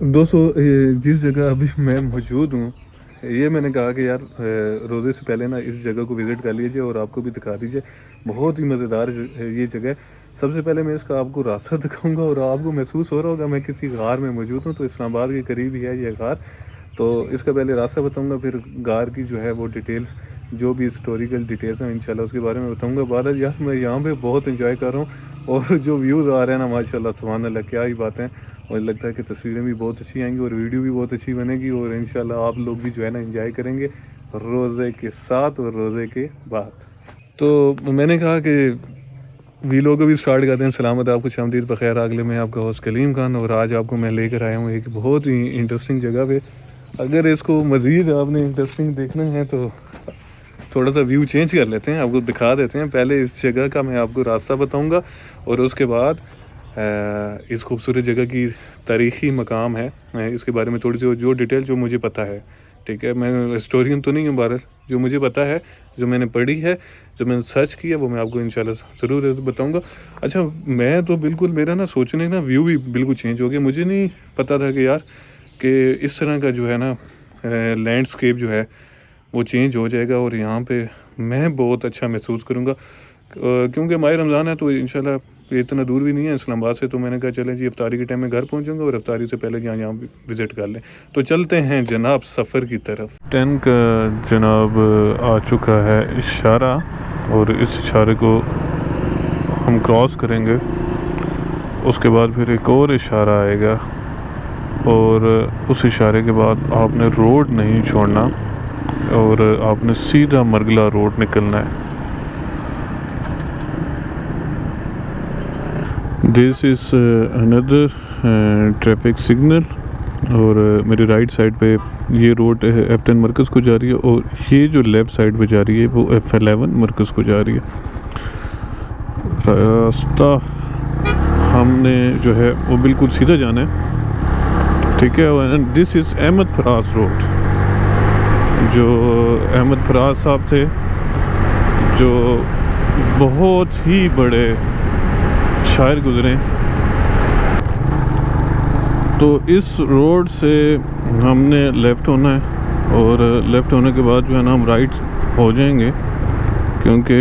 दोस्तों जिस जगह अभी मैं मौजूद हूँ, ये मैंने कहा कि यार रोज़े से पहले ना इस जगह को विज़िट कर लीजिए और आपको भी दिखा दीजिए। बहुत ही मज़ेदार ये जगह है। सबसे पहले मैं इसका आपको रास्ता दिखाऊंगा और आपको महसूस हो रहा होगा मैं किसी गार में मौजूद हूँ। तो इस्लामाबाद के करीब ही है ये गार। तो इसका पहले रास्ता बताऊंगा, फिर गार की जो है वो डिटेल्स, जो भी हिस्टोरिकल डिटेल्स हैं इंशाल्लाह उसके बारे में बताऊंगा। बादल यार मैं यहाँ पे बहुत इंजॉय कर रहा हूँ और जो व्यूज़ आ रहे हैं ना माशाल्लाह सुभान अल्लाह, क्या ही बात है। और लगता है कि तस्वीरें भी बहुत अच्छी आएंगी और वीडियो भी बहुत अच्छी बनेगी और इंशाल्लाह आप लोग भी जो है ना एंजॉय करेंगे रोज़े के साथ और रोज़े के बाद। तो मैंने कहा कि वीलॉग भी स्टार्ट करते हैं। सलामत आपको खुशामदीद बखैर अगले में आपका होस्ट कलीम खान, और आज आपको मैं लेकर आया हूँ एक बहुत ही इंटरेस्टिंग जगह पे। अगर इसको मज़ीद आपने इंटरेस्टिंग देखना है तो थोड़ा सा व्यू चेंज कर लेते हैं, आपको दिखा देते हैं। पहले इस जगह का मैं आपको रास्ता बताऊंगा और उसके बाद इस खूबसूरत जगह की तारीख़ी मकाम है इसके बारे में थोड़ी सी जो डिटेल जो मुझे पता है। ठीक है, मैं हिस्टोरियन तो नहीं हूँ, भारत जो मुझे पता है, जो मैंने पढ़ी है, जो मैंने सर्च किया, वो मैं आपको इंशाल्लाह ज़रूर बताऊँगा। अच्छा, मैं तो बिल्कुल मेरा ना सोचने का व्यू भी बिल्कुल चेंज हो गया। मुझे नहीं पता था कि यार कि इस तरह का जो है ना लैंडस्केप जो है वो चेंज हो जाएगा और यहाँ पे मैं बहुत अच्छा महसूस करूँगा क्योंकि माह रमज़ान है। तो इंशाल्लाह इतना दूर भी नहीं है इस्लामाबाद से। तो मैंने कहा चलें जी इफ्तारी के टाइम में घर पहुँचूँगा और इफ्तारी से पहले यहाँ विज़िट कर लें। तो चलते हैं जनाब सफ़र की तरफ। 10 का जनाब आ चुका है इशारा और इस इशारे को हम क्रॉस करेंगे। उसके बाद फिर एक और इशारा आएगा और उस इशारे के बाद आपने रोड नहीं छोड़ना और आपने सीधा मरगला रोड निकलना है। This is another traffic signal और मेरी राइट साइड पे ये रोड F10 मरकज़ को जा रही है और ये जो लेफ़्ट साइड पे जा रही है वो F11 मरकज़ को जा रही है। रास्ता हमने जो है वो बिल्कुल सीधा जाना है, ठीक है। And this is Ahmad Faraz road, जो अहमद फराज साहब थे जो बहुत ही बड़े शायर गुज़रे। तो इस रोड से हमने लेफ़्ट होना है और लेफ़्ट होने के बाद जो है ना हम राइट हो जाएंगे, क्योंकि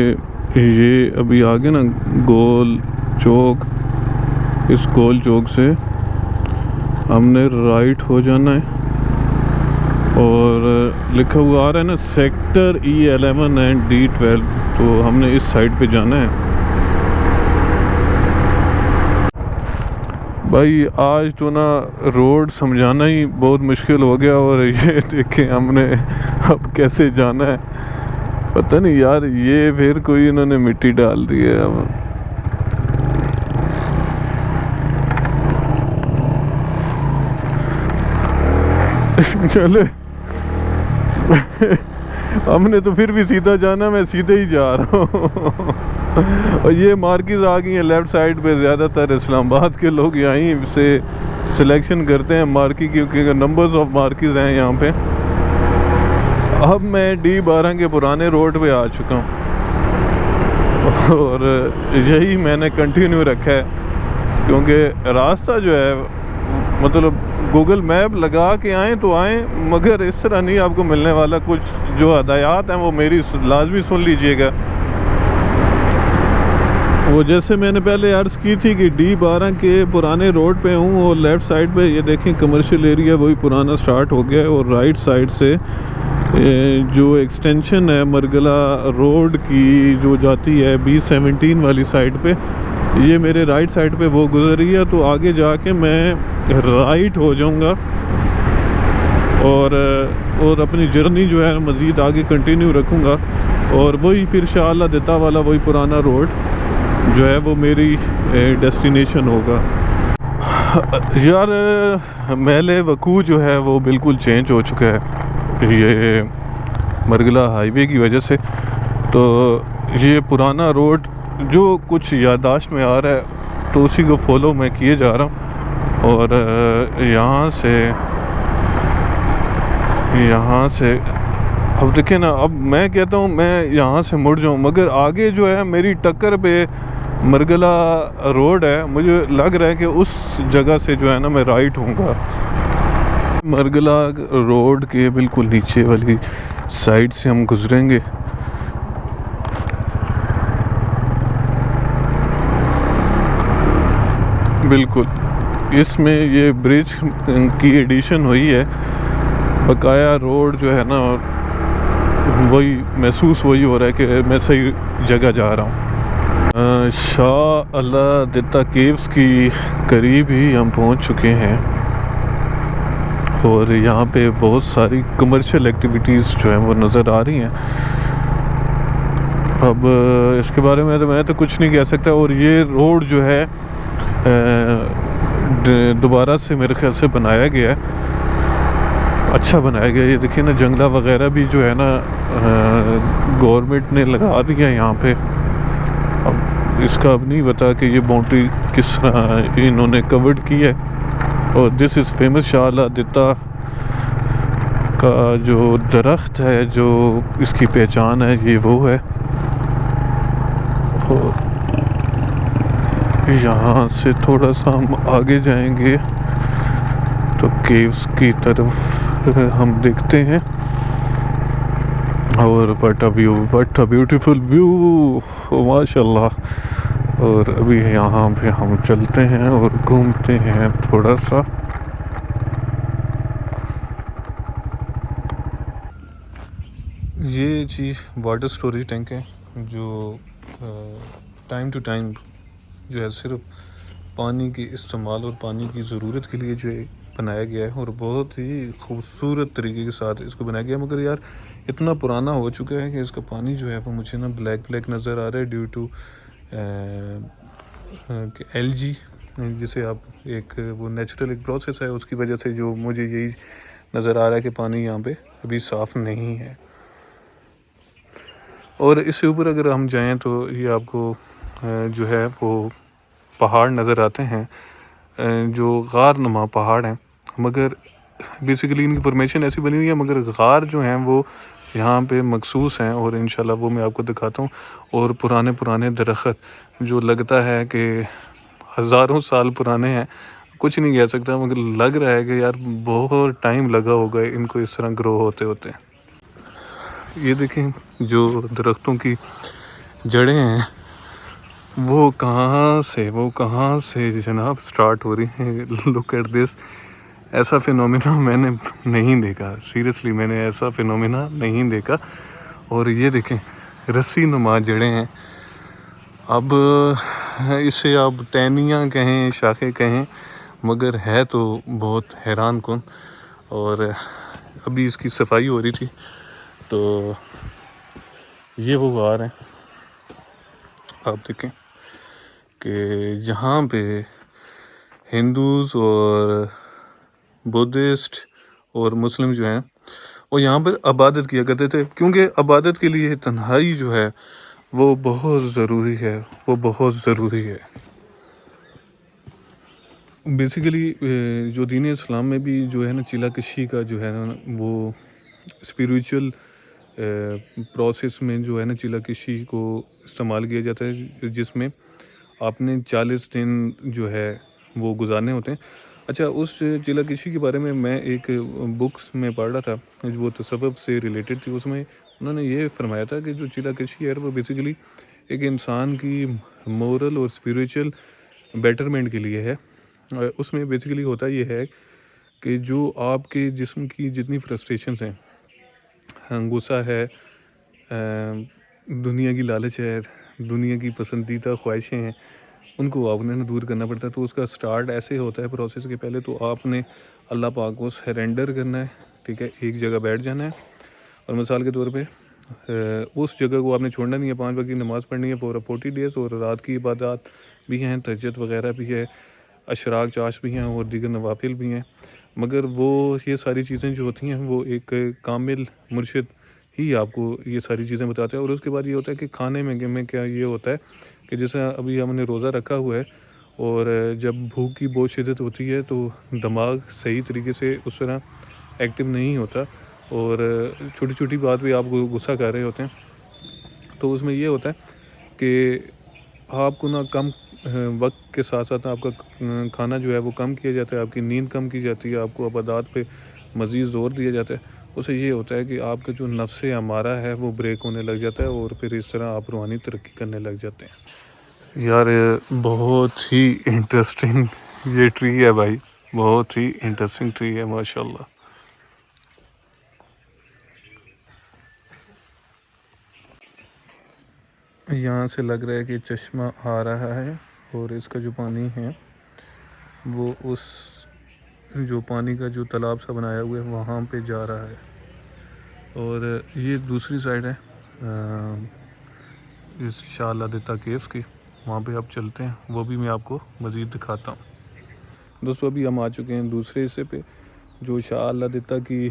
ये अभी आगे ना गोल चौक, इस गोल चौक से हमने राइट हो जाना है और लिखा हुआ आ रहा है ना सेक्टर E11 एंड D12। तो हमने इस साइड पे जाना है। भाई आज तो ना रोड समझाना ही बहुत मुश्किल हो गया और ये देखें हमने अब कैसे जाना है पता नहीं यार। ये फिर कोई इन्होंने मिट्टी डाल दी है अब। चले हमने तो फिर भी सीधा जाना, मैं सीधे ही जा रहा हूँ। और ये मार्केट आ गई है लेफ़्ट साइड पे। ज़्यादातर इस्लामाबाद के लोग यहीं से सिलेक्शन करते हैं मार्केट, क्योंकि नंबर्स ऑफ मार्केट हैं यहाँ पे। अब मैं D12 के पुराने रोड पे आ चुका हूँ और यही मैंने कंटिन्यू रखा है, क्योंकि रास्ता जो है मतलब गूगल मैप लगा के आएँ तो आएँ, मगर इस तरह नहीं आपको मिलने वाला। कुछ जो हदायत हैं वो मेरी लाजमी सुन लीजिएगा। वो जैसे मैंने पहले अर्ज़ की थी कि D12 के पुराने रोड पे हूँ और लेफ़्ट साइड पे ये देखें कमर्शियल एरिया वही पुराना स्टार्ट हो गया है और राइट साइड से जो एक्सटेंशन है मरगला रोड की जो जाती है B17 वाली साइड पे, ये मेरे राइट साइड पे वो गुजर रही है। तो आगे जाके मैं राइट हो जाऊंगा और अपनी जर्नी जो है मज़ीद आगे कंटिन्यू रखूँगा और वही फिर शाह देता वाला वही पुराना रोड जो है वो मेरी डेस्टिनेशन होगा। यार महल वकू जो है वो बिल्कुल चेंज हो चुका है ये मरगला हाईवे की वजह से। तो ये पुराना रोड जो कुछ याददाश्त में आ रहा है तो उसी को फॉलो मैं किए जा रहा हूँ और यहाँ से अब देखें ना, अब मैं कहता हूँ मैं यहाँ से मुड़ जाऊँ, मगर आगे जो है मेरी टक्कर पे मरगला रोड है। मुझे लग रहा है कि उस जगह से जो है ना मैं राइट होऊंगा। मरगला रोड के बिल्कुल नीचे वाली साइड से हम गुजरेंगे। बिल्कुल इसमें ये ब्रिज की एडिशन हुई है, बकाया रोड जो है ना वही महसूस वही हो रहा है कि मैं सही जगह जा रहा हूँ। शाह अल्लाह दिता केव्स की करीब ही हम पहुँच चुके हैं और यहाँ पे बहुत सारी कमर्शियल एक्टिविटीज़ जो हैं वो नज़र आ रही हैं। अब इसके बारे में तो मैं तो कुछ नहीं कह सकता। और ये रोड जो है दोबारा से मेरे ख्याल से बनाया गया है, अच्छा बनाया गया। ये देखिए ना जंगला वगैरह भी जो है ना गवर्नमेंट ने लगा दिया है यहाँ पे। अब इसका अब नहीं पता कि ये बाउंड्री किस तरह इन्होंने कवर्ड की है। और दिस इज़ फेमस शाह अल्लाह दिता का जो दरख्त है, जो इसकी पहचान है, ये वो है। और यहाँ से थोड़ा सा हम आगे जाएंगे तो केव्स की तरफ हम देखते हैं। और व्हाट अ ब्यूटीफुल व्यू, माशाल्लाह। और अभी यहाँ पे हम चलते हैं और घूमते हैं थोड़ा सा। ये जी वाटर स्टोरेज टैंक है जो टाइम टू टाइम जो है सिर्फ पानी के इस्तेमाल और पानी की ज़रूरत के लिए जो है बनाया गया है। और बहुत ही खूबसूरत तरीके के साथ इसको बनाया गया है। मगर यार इतना पुराना हो चुका है कि इसका पानी जो है वो मुझे ना ब्लैक ब्लैक नज़र आ रहा है ड्यू टू एलजी, जिसे आप एक वो नेचुरल एक प्रोसेस है, उसकी वजह से जो मुझे यही नज़र आ रहा है कि पानी यहाँ पे अभी साफ़ नहीं है। और इससे ऊपर अगर हम जाएं तो ये आपको जो है वो पहाड़ नज़र आते हैं जो गार नुमा पहाड़ हैं। मगर बेसिकली इनकी फॉर्मेशन ऐसी बनी हुई है, मगर गार जो हैं वो यहाँ पे मखसूस हैं और इंशाल्लाह वो मैं आपको दिखाता हूँ। और पुराने पुराने दरख्त जो लगता है कि हज़ारों साल पुराने हैं, कुछ नहीं कह सकता, मगर लग रहा है कि यार बहुत टाइम लगा होगा इनको इस तरह ग्रो होते होते। ये देखें जो दरख्तों की जड़ें हैं वो कहाँ से जनाब स्टार्ट हो रही हैं। लुक एट दिस, ऐसा फिनोमेना मैंने नहीं देखा, सीरियसली मैंने ऐसा फिनोमेना नहीं देखा। और ये देखें रस्सी नुमा जड़ें हैं। अब इसे आप टहनियाँ कहें, शाखें कहें, मगर है तो बहुत हैरान कुन। और अभी इसकी सफाई हो रही थी तो ये वो गार हैं, आप देखें कि जहाँ पे हिंदूज़ और बुद्धिस्ट और मुस्लिम जो हैं वो यहाँ पर इबादत किया करते थे, क्योंकि इबादत के लिए तन्हाई जो है वो बहुत ज़रूरी है, वो बहुत ज़रूरी है। बेसिकली जो दीन इस्लाम में भी जो है ना चिला कशी का जो है ना वो स्पिरिचुअल प्रोसेस में जो है ना चिला कशी को इस्तेमाल किया जाता है, जिसमें आपने 40 दिन जो है वो गुजारने होते हैं। अच्छा, उस चिला कशी के बारे में मैं एक बुक्स में पढ़ रहा था वो तसव्वुफ से रिलेटेड थी। उसमें उन्होंने ये फरमाया था कि जो चिला कशी है वो बेसिकली एक इंसान की मोरल और स्पिरिचुअल बेटरमेंट के लिए है। उसमें बेसिकली होता ये है कि जो आपके जिस्म की जितनी फ्रस्ट्रेशंस हैं, गुस्सा है, दुनिया की लालच है, दुनिया की पसंदीदा ख्वाहिशें हैं, उनको आपने ना दूर करना पड़ता है। तो उसका स्टार्ट ऐसे होता है प्रोसेस के पहले तो आपने अल्लाह पाक को सरेंडर करना है, ठीक है, एक जगह बैठ जाना है। और मिसाल के तौर पे उस जगह को आपने छोड़ना नहीं है, 5 वक्त की नमाज़ पढ़नी है फॉर 40 डेज़। और रात की इबादत भी हैं, तहज्जुद वगैरह भी है, अशराक चाश भी हैं और दीगर नवाफिल भी हैं। मगर वो ये सारी चीज़ें जो होती हैं वो एक कामिल मुर्शिद ही आपको ये सारी चीज़ें बताते हैं। और उसके बाद ये होता है कि खाने में क्या ये होता है कि जैसे अभी हमने रोज़ा रखा हुआ है और जब भूख की बहुत शिद्दत होती है तो दिमाग सही तरीके से उस तरह एक्टिव नहीं होता और छोटी छोटी बात भी आप गुस्सा कर रहे होते हैं। तो उसमें ये होता है कि आपको ना कम वक्त के साथ साथ आपका खाना जो है वो कम किया जाता है, आपकी नींद कम की जाती है, आपको इबादत पे मज़ीद ज़ोर दिया जाता है। उससे ये होता है कि आपका जो नफ्स अमारा है वो ब्रेक होने लग जाता है और फिर इस तरह आप रूहानी तरक्की करने लग जाते हैं। यार बहुत ही इंटरेस्टिंग ये ट्री है भाई, बहुत ही इंटरेस्टिंग ट्री है माशाल्लाह। यहाँ से लग रहा है कि चश्मा आ रहा है और इसका जो पानी है वो उस जो पानी का जो तालाब सा बनाया हुआ है वहाँ पे जा रहा है। और ये दूसरी साइड है इस शाह अलादीता केव्स की, वहाँ पे आप चलते हैं, वो भी मैं आपको मज़ीद दिखाता हूँ। दोस्तों अभी हम आ चुके हैं दूसरे हिस्से पे जो शाह अलादीता की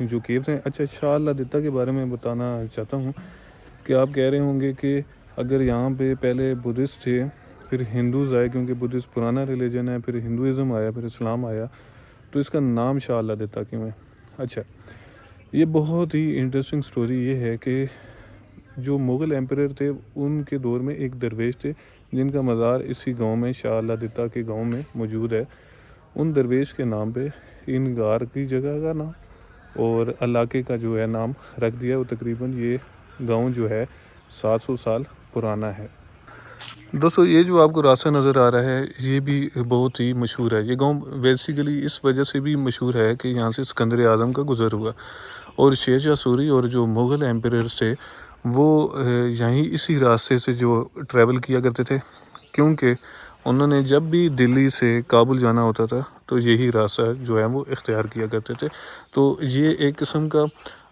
जो केव्स हैं। अच्छा, शाह अलादीता के बारे में बताना चाहता हूँ कि आप कह रहे होंगे कि अगर यहाँ पे पहले बुद्धिस्ट थे फिर हिंदूज़ आए, क्योंकि बुद्धिस्ट पुराना रिलीजन है, फिर हिंदुज़म आया, फिर इस्लाम आया, तो इसका नाम शाह अलादीता क्यों है। अच्छा, ये बहुत ही इंटरेस्टिंग स्टोरी ये है कि जो मुग़ल एम्परर थे उनके दौर में एक दरवेश थे जिनका मज़ार इसी गांव में शाह अलादीता के गांव में मौजूद है। उन दरवेश के नाम पे इन गार की जगह का नाम और इलाके का जो है नाम रख दिया। वो तकरीबन ये गांव जो है 700 साल पुराना है। दोस्तों ये जो आपको रास्ता नज़र आ रहा है ये भी बहुत ही मशहूर है। ये गांव बेसिकली इस वजह से भी मशहूर है कि यहाँ से सिकंदर आज़म का गुज़र हुआ और शेर शाह सूरी और जो मुग़ल एम्परर्स थे वो यहीं इसी रास्ते से जो ट्रैवल किया करते थे, क्योंकि उन्होंने जब भी दिल्ली से काबुल जाना होता था तो यही रास्ता जो है वो इख्तियार किया करते थे। तो ये एक किस्म का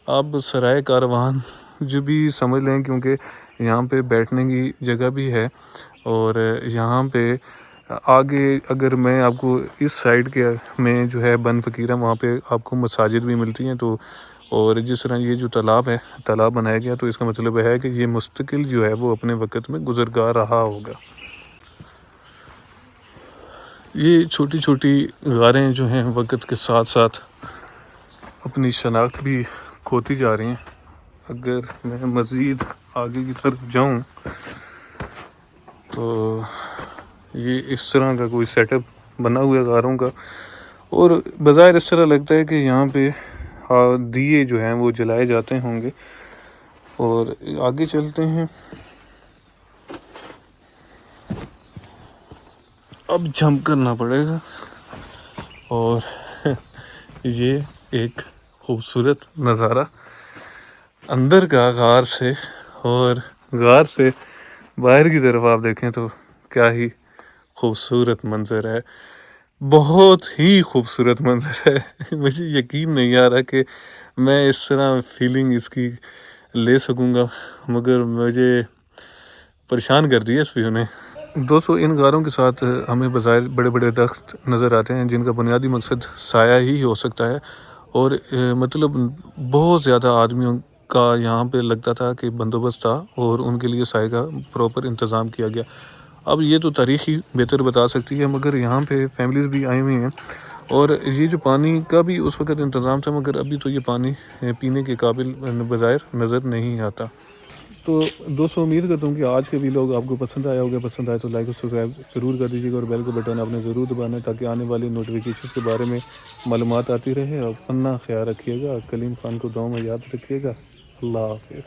आप सराय कारवान जो भी समझ लें, क्योंकि यहाँ पे बैठने की जगह भी है और यहाँ पे आगे अगर मैं आपको इस साइड के में जो है बन फ़कीरा वहाँ पे आपको मसाजिद भी मिलती हैं। तो और जिस तरह ये जो तालाब है, तालाब बनाया गया, तो इसका मतलब है कि ये मुस्तकिल जो है वो अपने वक़्त में गुज़रगा रहा होगा। ये छोटी छोटी गारें जो हैं वक़्त के साथ साथ अपनी शनाख्त भी खोती जा रही हैं। अगर मैं मज़ीद आगे की तरफ जाऊं तो ये इस तरह का कोई सेटअप बना हुआ है गारों का, और बज़ाहिर इस तरह लगता है कि यहाँ पे दिए जो हैं वो जलाए जाते होंगे। और आगे चलते हैं, अब जंप करना पड़ेगा और ये एक खूबसूरत नज़ारा अंदर का गार से, और गार से बाहर की तरफ आप देखें तो क्या ही खूबसूरत मंज़र है, बहुत ही खूबसूरत मंज़र है। मुझे यकीन नहीं आ रहा कि मैं इस तरह फीलिंग इसकी ले सकूँगा, मगर मुझे परेशान कर दिया इस व्यू ने। दोस्तों इन गारों के साथ हमें बज़ाहिर बड़े बड़े दख्त नज़र आते हैं जिनका बुनियादी मकसद साया ही हो सकता है, और मतलब बहुत ज़्यादा आदमियों का यहाँ पे लगता था कि बंदोबस्त था और उनके लिए साए का प्रॉपर इंतज़ाम किया गया। अब ये तो तारीख़ ही बेहतर बता सकती है, मगर यहाँ पे फैमिलीज़ भी आई हुई हैं और ये जो पानी का भी उस वक़्त इंतज़ाम था, मगर अभी तो ये पानी पीने के काबिल बज़ाहिर नज़र नहीं आता। तो दोस्तों उम्मीद करता हूँ कि आज के वीडियो आपको पसंद आया होगा। पसंद आए तो लाइक और सब्सक्राइब ज़रूर कर दीजिएगा और बेल का बटन आपने ज़रूर दबाना है ताकि आने वाली नोटिफिकेशन के बारे में मालूमात आती रहे। और अपना ख्याल रखिएगा, कलीम खान को दुआ में याद रखिएगा। अल्लाह हाफ़िज़।